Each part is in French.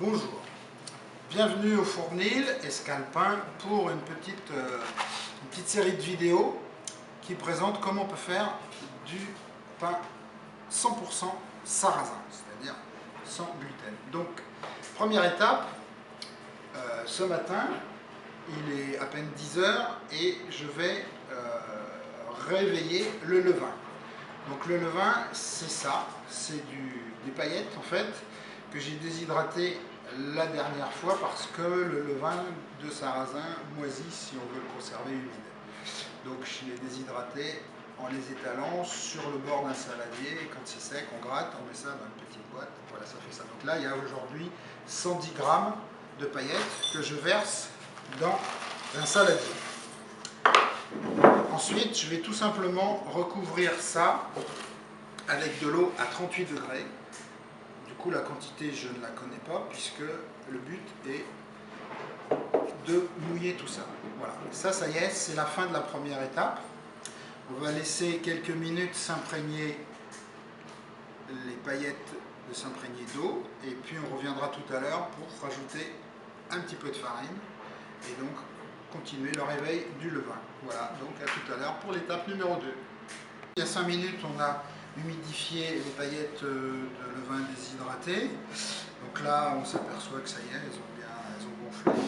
Bonjour, bienvenue au Fournil Escalpin pour une petite série de vidéos qui présente comment on peut faire du pain 100% sarrasin, c'est-à-dire sans gluten. Donc, première étape, ce matin, il est à peine 10 heures et je vais réveiller le levain. Donc le levain, c'est ça, c'est des paillettes en fait, que j'ai déshydraté la dernière fois parce que le levain de sarrasin moisit si on veut le conserver humide. Donc je l'ai déshydraté en les étalant sur le bord d'un saladier et quand c'est sec, on gratte, on met ça dans une petite boîte, voilà, ça fait ça. Donc là, il y a aujourd'hui 110 grammes de paillettes que je verse dans un saladier. Ensuite, je vais tout simplement recouvrir ça avec de l'eau à 38 degrés. Du coup, la quantité, je ne la connais pas puisque le but est de mouiller tout ça. Voilà. Ça y est, c'est la fin de la première étape. On va laisser quelques minutes s'imprégner, les paillettes de s'imprégner d'eau. Et puis, on reviendra tout à l'heure pour rajouter un petit peu de farine. Et donc, continuer le réveil du levain. Voilà, donc à tout à l'heure pour l'étape numéro 2. Il y a 5 minutes, on a humidifié les paillettes de levain déshydraté. Donc là, on s'aperçoit que ça y est, elles ont gonflé.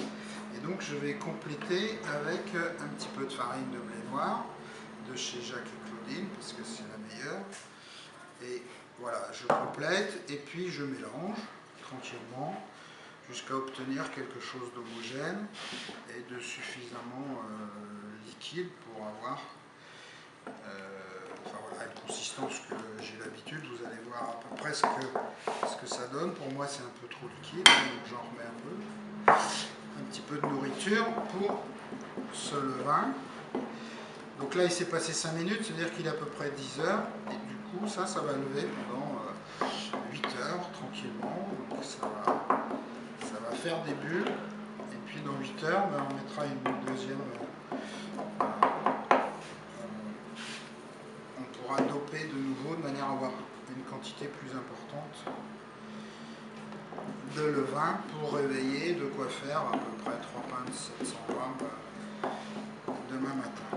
Et donc, je vais compléter avec un petit peu de farine de blé noir de chez Jacques et Claudine, parce que c'est la meilleure. Et voilà, je complète et puis je mélange tranquillement jusqu'à obtenir quelque chose d'homogène et de suffisamment liquide pour avoir voilà, une consistance que j'ai l'habitude. Vous allez voir à peu près ce que ça donne. Pour moi, c'est un peu trop liquide, donc j'en remets un peu. Un petit peu de nourriture pour ce levain. Donc là, il s'est passé 5 minutes, c'est-à-dire qu'il est à peu près 10 heures. Et du coup, ça va lever pendant 8 heures, tranquillement. Donc ça va faire des bulles. Et puis dans 8 heures, on mettra une deuxième... on pourra doper de nouveau de manière à avoir une quantité plus importante de levain pour réveiller, de quoi faire à peu près 3 pains de 700 grammes demain matin.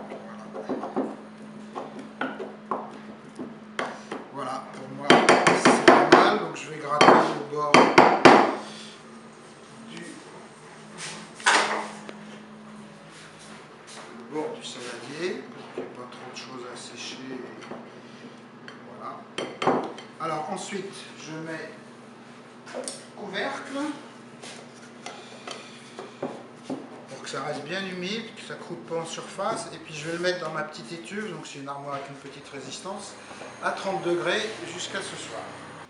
Voilà, pour moi c'est pas mal, donc je vais gratter au bord du saladier, pour qu'il n'y ait pas trop de choses à sécher. Voilà. Alors ensuite, je mets couvercle pour que ça reste bien humide, que ça ne croûte pas en surface. Et puis je vais le mettre dans ma petite étuve, donc c'est une armoire avec une petite résistance, à 30 degrés jusqu'à ce soir.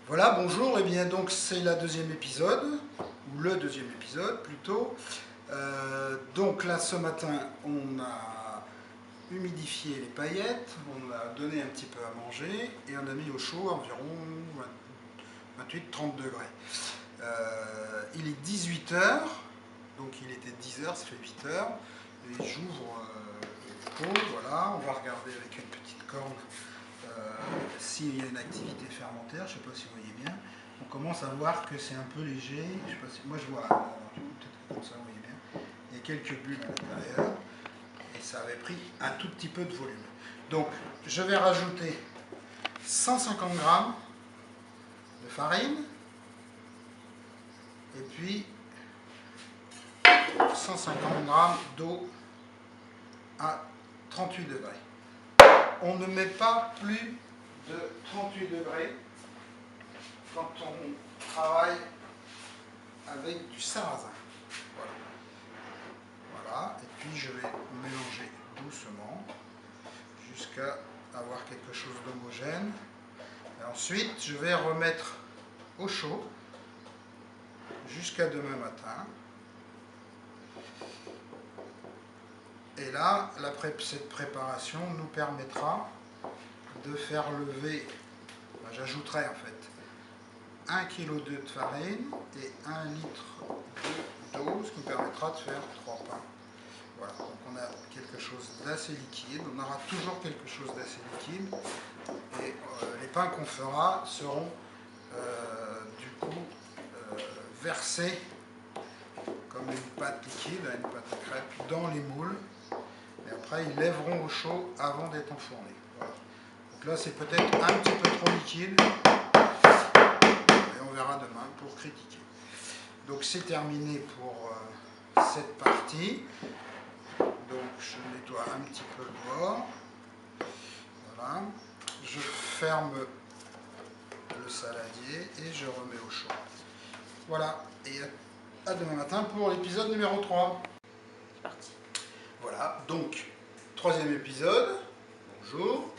Voilà, bonjour, et bien donc c'est le deuxième épisode plutôt. Donc là ce matin on a humidifié les paillettes, on a donné un petit peu à manger et on a mis au chaud environ 28-30 degrés. Il est 18 h, donc il était 10 h, ça fait 8 h. Et j'ouvre le pot, voilà, on va regarder avec une petite corne s'il y a une activité fermentaire, je ne sais pas si vous voyez bien. On commence à voir que c'est un peu léger, je sais pas si, moi je vois, peut-être comme ça vous voyez bien, il y a quelques bulles à l'intérieur et ça avait pris un tout petit peu de volume. Donc je vais rajouter 150 grammes de farine et puis 150 grammes d'eau à 38 degrés. On ne met pas plus de 38 degrés quand on travaille avec du sarrasin. Voilà. Voilà. Et puis je vais mélanger doucement jusqu'à avoir quelque chose d'homogène. Et ensuite, je vais remettre au chaud jusqu'à demain matin. Et là, cette préparation nous permettra de faire lever, j'ajouterai en fait 1,2 kg de farine et 1 litre d'eau, ce qui nous permettra de faire 3 pains. Voilà, donc on a quelque chose d'assez liquide, on aura toujours quelque chose d'assez liquide, et les pains qu'on fera seront du coup verser comme une pâte liquide, une pâte à crêpes, dans les moules. Et après, ils lèveront au chaud avant d'être enfournés. Voilà. Donc là, c'est peut-être un petit peu trop liquide. Et on verra demain pour critiquer. Donc c'est terminé pour cette partie. Donc je nettoie un petit peu le bord. Voilà. Je ferme le saladier et je remets au chaud. Voilà. Et à demain matin pour l'épisode numéro 3. C'est parti. Voilà. Donc, troisième épisode. Bonjour.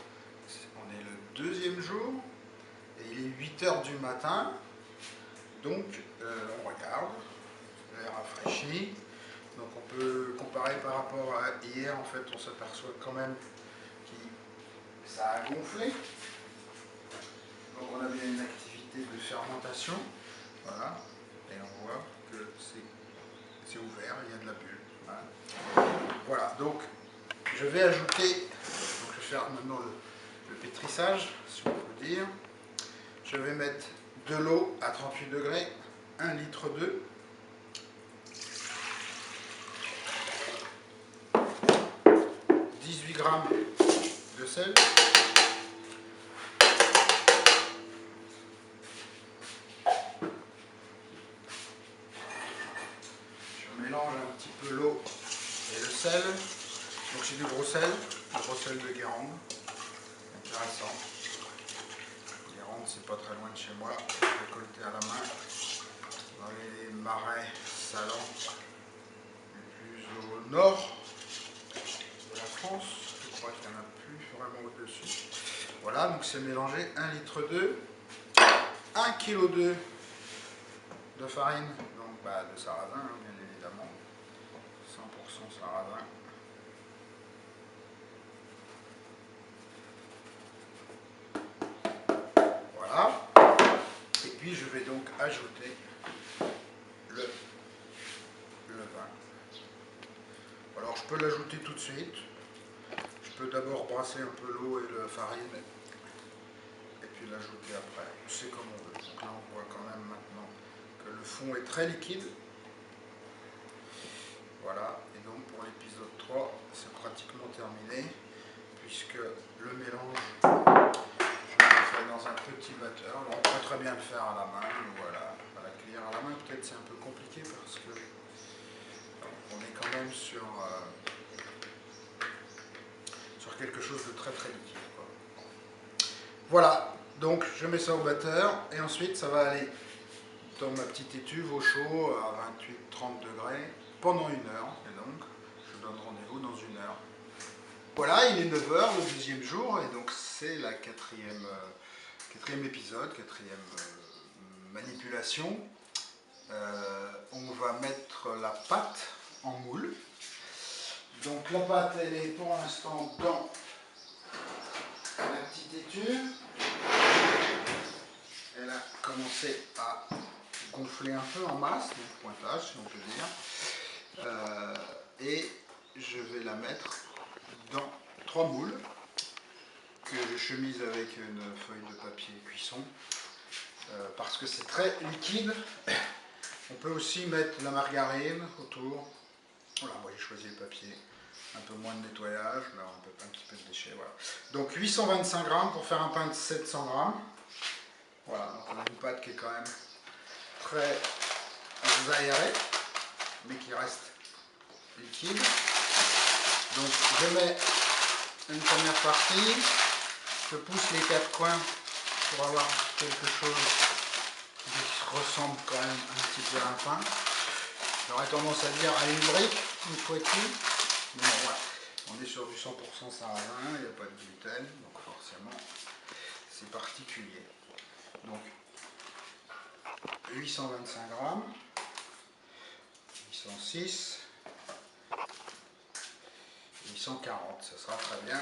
On est le deuxième jour. Et il est 8 h du matin. Donc, on regarde. L'air rafraîchi. Donc on peut comparer par rapport à hier, en fait on s'aperçoit quand même que ça a gonflé. Donc on a bien une activité de fermentation. Voilà. Et on voit que c'est ouvert, il y a de la bulle. Voilà, donc je vais ajouter, donc je vais faire maintenant le pétrissage, si on peut dire. Je vais mettre de l'eau à 38 degrés, 1,2 litre. 18 grammes de sel. Je mélange un petit peu l'eau et le sel. Donc c'est du gros sel de Guérande. Intéressant. Guérande, c'est pas très loin de chez moi. Récolté à la main dans les marais salants les plus au nord de la France. Je crois qu'il n'y en a plus vraiment au-dessus. Voilà, donc c'est mélangé 1,2 litre, 1,2 kg de farine, donc de sarrasin, hein, bien évidemment, 100% sarrasin. Voilà, et puis je vais donc ajouter le vin. Alors je peux l'ajouter tout de suite. Je peux d'abord brasser un peu l'eau et la farine et puis l'ajouter après. C'est comme on veut. Donc là on voit quand même maintenant que le fond est très liquide. Voilà, et donc pour l'épisode 3, c'est pratiquement terminé puisque le mélange, je le fais dans un petit batteur. Alors, on peut très bien le faire à la main, voilà, à la cuillère à la main. Peut-être c'est un peu compliqué parce que on est quand même sur quelque chose de très très liquide, quoi. Voilà, donc je mets ça au batteur et ensuite ça va aller dans ma petite étuve au chaud à 28-30 degrés pendant 1 heure. Et donc je donne rendez-vous dans 1 heure. Voilà, il est 9 h le deuxième jour et donc c'est la quatrième épisode, quatrième manipulation. On va mettre la pâte en moule. Donc la pâte, elle est pour l'instant dans la petite étuve. Elle a commencé à gonfler un peu en masse, donc pointage si on peut dire. Et je vais la mettre dans 3 moules que je chemise avec une feuille de papier cuisson parce que c'est très liquide. On peut aussi mettre la margarine autour. Voilà, moi j'ai choisi le papier. Un peu moins de nettoyage, là un petit peu de déchets, voilà. Donc 825 grammes pour faire un pain de 700 grammes. Voilà, donc on a une pâte qui est quand même très aérée, mais qui reste liquide. Donc je mets une première partie, je pousse les 4 coins pour avoir quelque chose qui ressemble quand même un petit peu à un pain. J'aurais tendance à dire à une brique, une poitrine. Mais bon, voilà. On est sur du 100% sarrasin, il n'y a pas de gluten, donc forcément c'est particulier. Donc 825 grammes, 806, 840, ça sera très bien.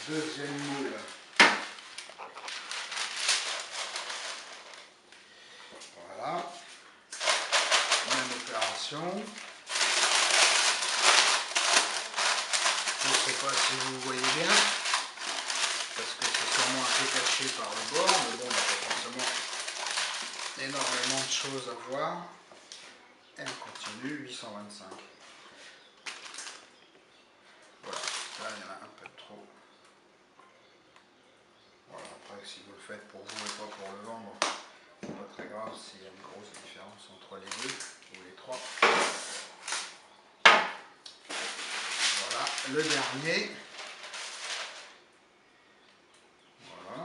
Deuxième moule. Voilà. Même opération. Je ne sais pas si vous voyez bien, parce que c'est sûrement un peu caché par le bord, mais bon, on n'a pas forcément énormément de choses à voir. Et on continue, 825. Voilà, là il y en a un peu trop. Voilà, après si vous le faites pour vous et pas pour le vendre, c'est pas très grave s'il y a une grosse différence entre les deux ou les trois. Voilà, le dernier. Voilà.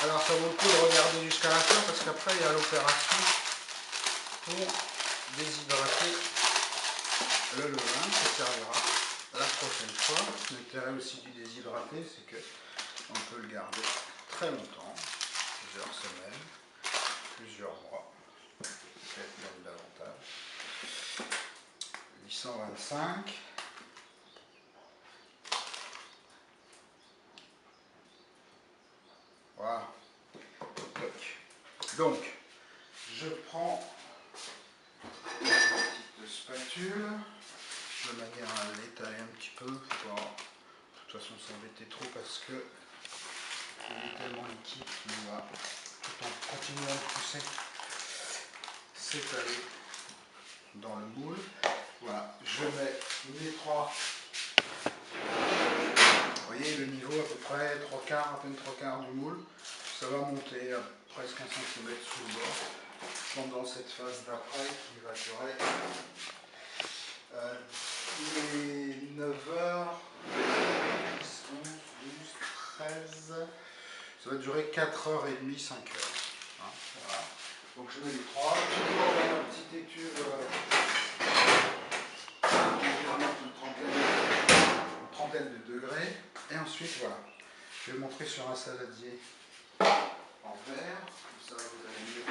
Alors ça vaut le coup de regarder jusqu'à la fin parce qu'après il y a l'opération pour déshydrater le levain qui servira la prochaine fois. L'intérêt aussi du déshydraté, c'est que on peut le garder très longtemps, plusieurs semaines, plusieurs mois, peut-être même davantage. 825. Voilà. Donc, je prends une petite spatule de manière à l'étaler un petit peu pour pas, de toute façon, s'embêter trop parce que il est tellement liquide qu'il va, tout en continuant de pousser, s'étaler dans le moule. Voilà, je mets mes trois. Vous voyez le niveau à peu près 3 quarts, à peine 3 quarts du moule. Ça va monter à presque 1 cm sous le bord pendant cette phase d'après qui va durer les 9h, 10, 11, 12, 13. Ça va durer 4h30, 5h. Hein, voilà. Donc je mets les trois. Je vais mettre un petit étube. Une trentaine de degrés. Et ensuite, voilà. Je vais le montrer sur un saladier en verre. Comme ça, vous allez mieux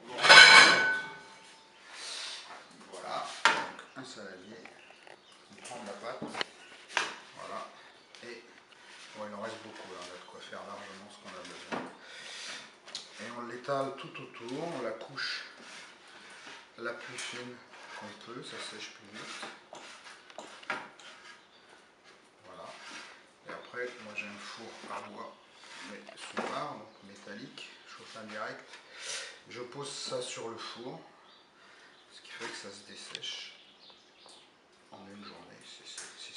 vous rendre compte. Voilà. Donc, un saladier. On prend de la pâte. Voilà. Et bon, il en reste beaucoup. Là. On a de quoi faire largement ce qu'on a besoin. Et on l'étale tout autour. On la couche la plus fine qu'on peut. Ça sèche plus vite. Voilà. Et après, moi j'ai un four à bois, mais sous part, donc métallique, chauffe indirect. Je pose ça sur le four, ce qui fait que ça se dessèche en une journée, c'est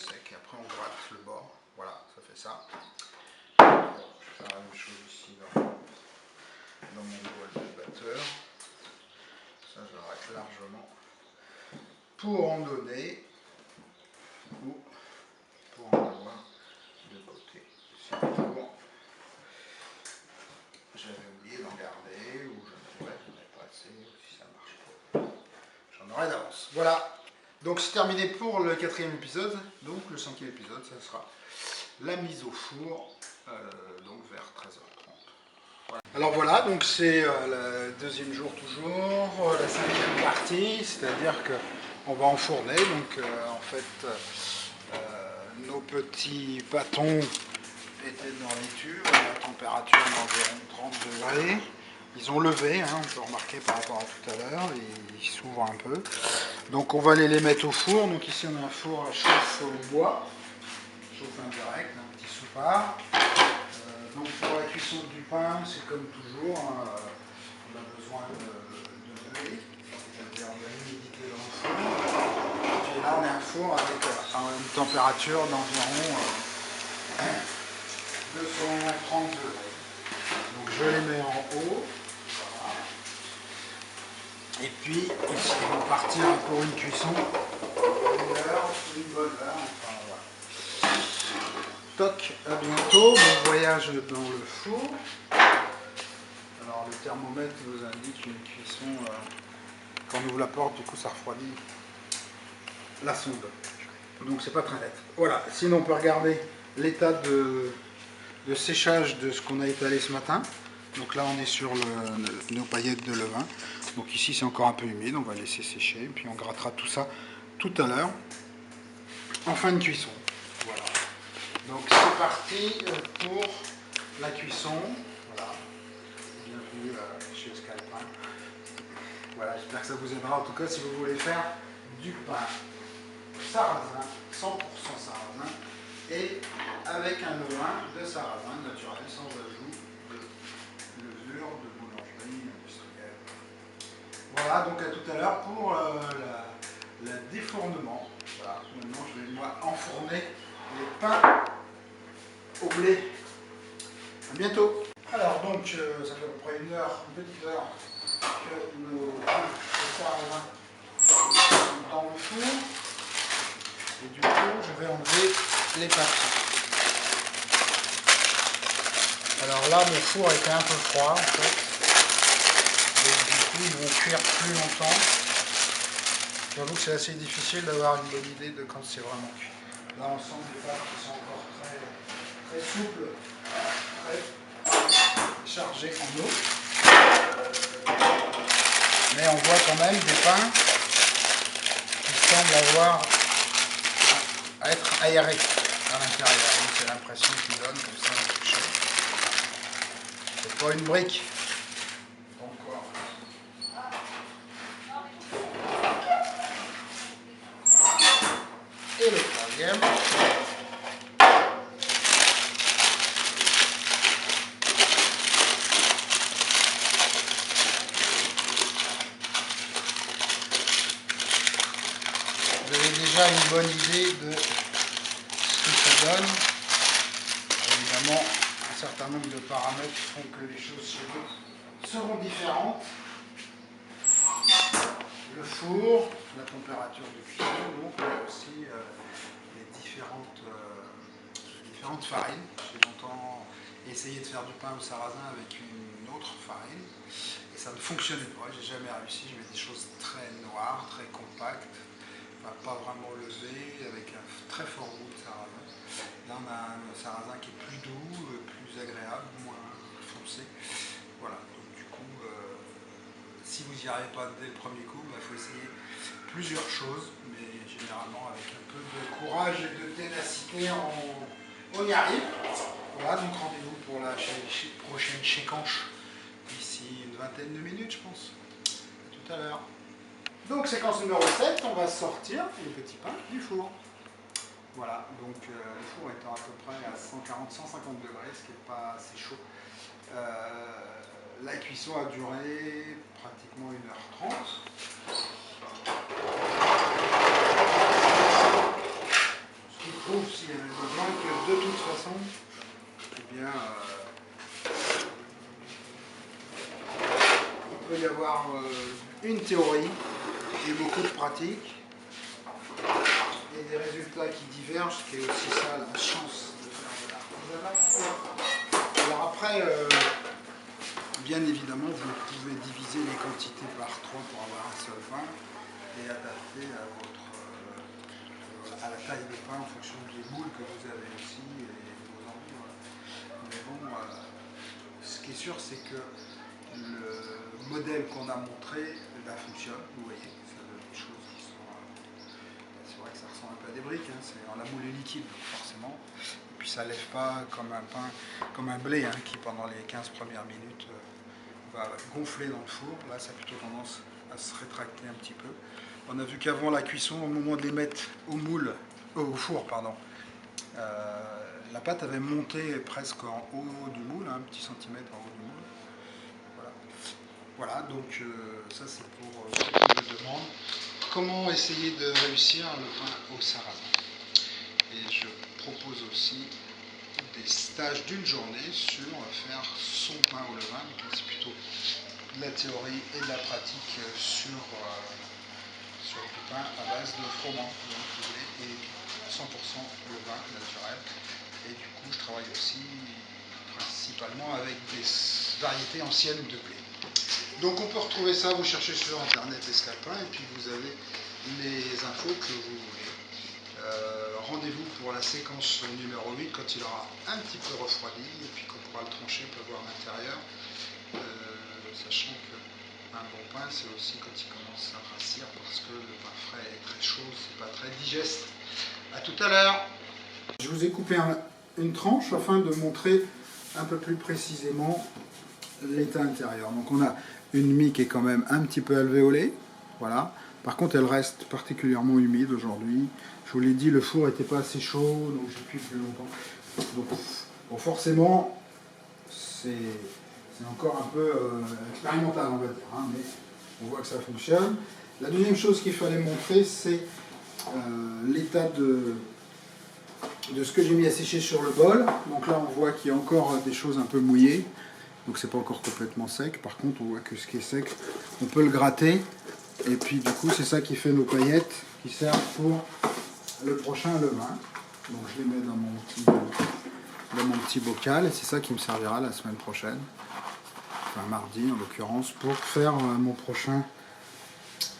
sec. Et après on gratte le bord, voilà, ça fait ça. Je vais faire la même chose ici dans mon bol de batteur. Ça j'arrête largement pour en donner ou pour en avoir de côté. J'avais oublié d'en garder ou je ne pourrais pas assez, si ça marche pas. J'en aurai d'avance. Voilà. Donc c'est terminé pour le 4e épisode. Donc le 5e épisode, ça sera la mise au four, donc vers 13h30. Voilà. Alors voilà, donc c'est le 2e jour toujours, la 5e partie, c'est-à-dire qu'on va enfourner. Donc en fait, nos petits bâtons étaient dans les tubes à la température d'environ 30 degrés. Ils ont levé, hein, on peut remarquer par rapport à tout à l'heure, ils s'ouvrent un peu. Donc on va aller les mettre au four. Donc ici on a un four à chauffe au bois, chauffe indirect, un petit soupard. Donc pour la cuisson du pain, c'est comme toujours, hein, on a besoin de blé, c'est-à-dire de l'humidité dans le four. Et là on a un four avec une température d'environ 230 degrés. Donc je les mets en haut. Voilà. Et puis ici ils vont partir pour une cuisson une bonne heure. Enfin, voilà. Toc, à bientôt. Bon voyage dans le four. Alors le thermomètre nous indique une cuisson. Quand on ouvre la porte, du coup ça refroidit la sonde. Donc c'est pas très net. Voilà. Sinon on peut regarder l'état de séchage de ce qu'on a étalé ce matin. Donc là on est sur nos paillettes de levain. Donc ici c'est encore un peu humide, on va laisser sécher, puis on grattera tout ça tout à l'heure en fin de cuisson. Voilà. Donc c'est parti pour la cuisson. Voilà. Bienvenue chez Scalpin. Voilà, j'espère que ça vous aidera en tout cas si vous voulez faire du pain sarrasin, 100% sarrasin. et avec un levain de sarrasin naturel sans ajout de levure de boulangerie industrielle. Voilà, donc à tout à l'heure pour la défournement. Voilà, maintenant je vais moi enfourner les pains au blé. À bientôt. Alors donc ça fait à peu près une petite heure que nos pains de sarrasin sont dans le four. Et du coup je vais enlever les papiers. Alors là mon four était un peu froid en fait. Et du coup ils vont cuire plus longtemps. J'avoue que c'est assez difficile d'avoir une bonne idée de quand c'est vraiment cuit. Là on sent des pâtes qui sont encore très souples, très chargées en eau. Mais on voit quand même des pains qui semblent être aérés à l'intérieur. C'est l'impression qu'ils donnent comme ça au toucher. C'est pas une brique. Encore. Et le troisième. Vous avez déjà une bonne idée de ce que ça donne. Évidemment, un certain nombre de paramètres font que les choses chez eux seront différentes. Le four, la température de cuisson, donc aussi les différentes farines. J'ai longtemps essayé de faire du pain au sarrasin avec une autre farine et ça ne fonctionnait pas, j'ai jamais réussi. Je mets des choses très noires, très compactes, pas vraiment levées, avec un très fort goût de sarrasin. Là on a un sarrasin qui est plus doux, plus agréable, moins foncé. Voilà, donc du coup, si vous n'y arrivez pas dès le premier coup, il faut essayer plusieurs choses, mais généralement avec un peu de courage et de ténacité, on y arrive. Voilà, donc rendez-vous pour la prochaine séquence d'ici une vingtaine de minutes, je pense. À tout à l'heure. Donc séquence numéro 7, on va sortir les petits pains du four. Voilà, donc le four étant à peu près à 140-150 degrés, ce qui n'est pas assez chaud. La cuisson a duré pratiquement 1h30. Ce qui prouve s'il y avait besoin que de toute façon, eh bien, il peut y avoir une théorie et beaucoup de pratique et des résultats qui divergent, ce qui est aussi ça la chance de faire de l'artisanat. Alors après, bien évidemment, vous pouvez diviser les quantités par 3 pour avoir un seul pain et adapter à la taille de pain en fonction des moules que vous avez aussi et vos envies. Voilà. Mais bon, ce qui est sûr, c'est que le modèle qu'on a montré fonctionne. Vous voyez, ça donne des choses qui sont. C'est vrai que ça ressemble un peu à des briques, hein, la moule est liquide, donc forcément. Et puis ça ne lève pas comme un pain, comme un blé qui pendant les 15 premières minutes va gonfler dans le four. Là, ça a plutôt tendance à se rétracter un petit peu. On a vu qu'avant la cuisson, au moment de les mettre au four, la pâte avait monté presque en haut du moule, un petit centimètre en haut du moule. Voilà, donc ça c'est pour ceux qui me demandent comment essayer de réussir le pain au sarrasin. Et je propose aussi des stages d'une journée sur faire son pain au levain. Donc c'est plutôt de la théorie et de la pratique sur du pain à base de froment, donc et 100% levain naturel. Et du coup je travaille aussi principalement avec des variétés anciennes de blé. Donc on peut retrouver ça, vous cherchez sur internet Escalpain et puis vous avez les infos que vous voulez. Rendez-vous pour la séquence numéro 8 quand il aura un petit peu refroidi et puis qu'on pourra le trancher pour voir l'intérieur. Sachant qu'un bon pain c'est aussi quand il commence à rassir parce que le pain frais est très chaud, c'est pas très digeste. A tout à l'heure. Je vous ai coupé une tranche afin de montrer un peu plus précisément l'état intérieur. Donc on a une mie qui est quand même un petit peu alvéolée, voilà. Par contre, elle reste particulièrement humide aujourd'hui. Je vous l'ai dit, le four n'était pas assez chaud, donc j'ai cuit plus longtemps. Donc, bon, forcément, c'est encore un peu expérimental, on va dire, hein, mais on voit que ça fonctionne. La deuxième chose qu'il fallait montrer, c'est l'état de ce que j'ai mis à sécher sur le bol. Donc là, on voit qu'il y a encore des choses un peu mouillées. Donc c'est pas encore complètement sec. Par contre, on voit que ce qui est sec, on peut le gratter. Et puis du coup, c'est ça qui fait nos paillettes qui servent pour le prochain levain. Donc je les mets dans mon petit bocal. Et c'est ça qui me servira la semaine prochaine. Enfin mardi en l'occurrence, pour faire mon prochain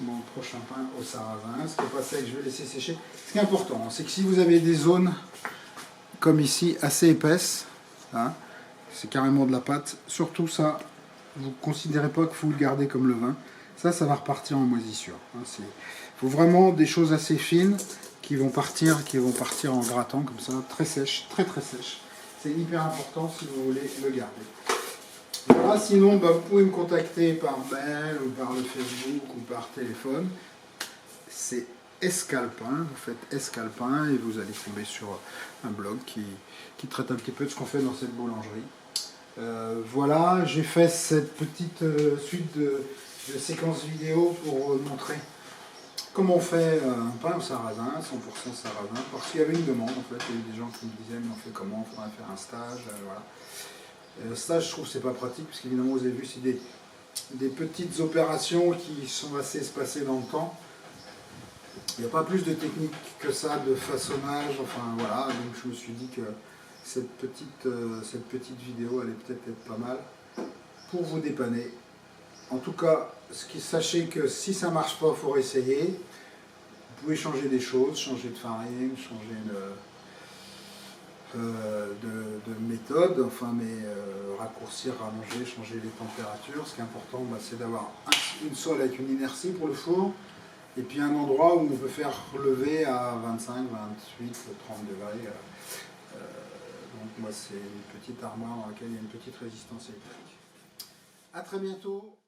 pain au sarrasin. Ce qui n'est pas sec, je vais laisser sécher. Ce qui est important, c'est que si vous avez des zones comme ici, assez épaisses, hein, c'est carrément de la pâte, surtout ça, vous ne considérez pas qu'il faut le garder comme le vin. Ça va repartir en moisissure. Hein, il faut vraiment des choses assez fines qui vont partir en grattant comme ça, très sèches, très très sèches. C'est hyper important si vous voulez le garder. Voilà, sinon vous pouvez me contacter par mail ou par le Facebook ou par téléphone. C'est Escalpin, vous faites Escalpin et vous allez tomber sur un blog qui traite un petit peu de ce qu'on fait dans cette boulangerie. Voilà, j'ai fait cette petite suite de séquences vidéo pour montrer comment on fait un pain au sarrasin, 100% sarrasin, parce qu'il y avait une demande en fait, il y a eu des gens qui me disaient mais on fait comment, il faudrait faire un stage, voilà. Stage, je trouve que c'est pas pratique, parce qu'évidemment, vous avez vu, c'est des petites opérations qui sont assez espacées dans le temps. Il n'y a pas plus de technique que ça, de façonnage, enfin voilà, donc je me suis dit que cette petite vidéo allait peut-être être pas mal pour vous dépanner. En tout cas, sachez que si ça ne marche pas, il faut essayer. Vous pouvez changer des choses, changer de farine, changer de méthode, enfin, mais raccourcir, rallonger, changer les températures. Ce qui est important, c'est d'avoir une sole avec une inertie pour le four, et puis un endroit où on peut faire lever à 25, 28, 30 degrés. Donc moi, c'est une petite armoire dans laquelle il y a une petite résistance électrique. A très bientôt.